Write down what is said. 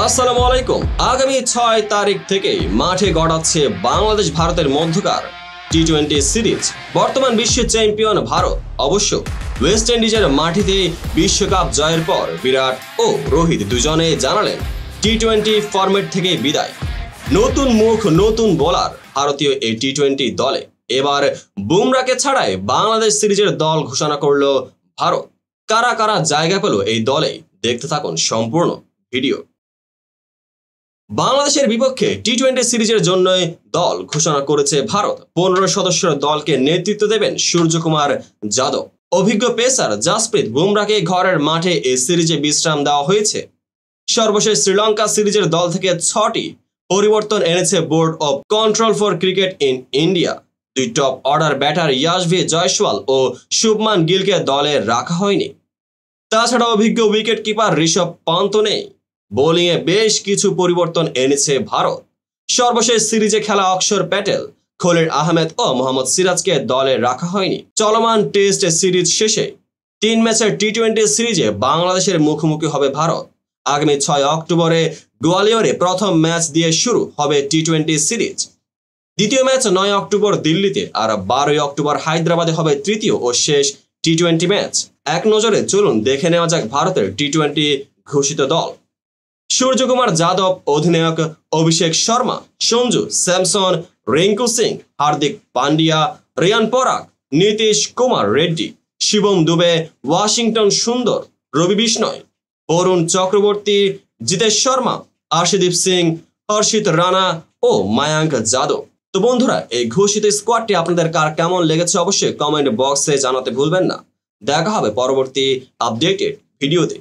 আসসালামু আলাইকুম। আগামী 6 তারিখ থেকে মাঠে গড়াচ্ছে বাংলাদেশ ভারতের মধ্যকার টি-20 সিরিজ। বর্তমান বিশ্ব চ্যাম্পিয়ন ভারত অবশ্য ওয়েস্ট ইন্ডিজের মাটিতে বিশ্বকাপ জয়ের পর বিরাট ও রোহিত দুজনে জানালেন টি-20 ফরম্যাট থেকে বিদায়। নতুন মুখ, নতুন বোলার ভারতীয় এই টি-20 দলে। এবার বুমরাকে ছাড়াই বাংলাদেশ সিরিজের দল ঘোষণা করল ভারত। কারা কারা জায়গা পেল এই দলে, দেখতে থাকুন সম্পূর্ণ ভিডিও। বাংলাদেশের বিপক্ষে টি-20 সিরিজের জন্য দল ঘোষণা করেছে ভারত। 15 সদস্যের দলকে নেতৃত্ব দেবেন সূর্যকুমার যাদব। অভিজ্ঞ পেসার জাসপ্রীত বুমরাকে ঘরের মাঠে এই সিরিজে বিশ্রাম দেওয়া হয়েছে। সর্বশেষ শ্রীলঙ্কা সিরিজের দল থেকে 6টি পরিবর্তন এনেছে board of control for cricket in India. 2 top order batter Yashasvi Jaiswal ও শুভমান গিলকে দলে রাখা হয়নি। তাছাড়া অভিজ্ঞ উইকেট কিপার ঋষভ পন্ত নেই। বোলিংয়ে বেশ কিছু পরিবর্তন এনেছে ভারত। সর্বশেষ সিরিজে খেলা অক্ষর প্যাটেল, খলিল আহমেদ ও মোহাম্মদ সিরাজকে দলে রাখা হয়নি। চলমান টেস্ট সিরিজ শেষে 3 ম্যাচের টি-20 সিরিজে বাংলাদেশের মুখোমুখি হবে ভারত। আগামী 6 অক্টোবরে গোয়ালিয়রে প্রথম ম্যাচ দিয়ে শুরু হবে টি-20 সিরিজ। দ্বিতীয় ম্যাচ 9 অক্টোবর দিল্লিতে, আর 12 অক্টোবর হায়দ্রাবাদে হবে তৃতীয় ও শেষ টি-20 ম্যাচ। এক নজরে চলুন দেখে নেওয়া যাক ভারতের টি-20 ঘোষিত দল। সূর্যকুমার যাদব অধিনায়ক, অভিষেক শর্মা, সঞ্জু স্যামসন, রিঙ্কু সিং, হার্দিক পান্ডিয়া, রিয়ান পরাগ, নীতিশ কুমার রেড্ডি, শিবম দুবে, ওয়াশিংটন সুন্দর, রবি বিষ্ণয়, বরুণ চক্রবর্তী, জিতেশ শর্মা, আশিদীপ সিং, হর্ষিত রানা ও মায়াঙ্ক যাদব। তো বন্ধুরা, এই ঘোষিত স্কোয়াডটি আপনাদের কার কেমন লেগেছে অবশ্যই কমেন্ট বক্সে জানাতে ভুলবেন না। দেখা হবে পরবর্তী আপডেটেড ভিডিওতে।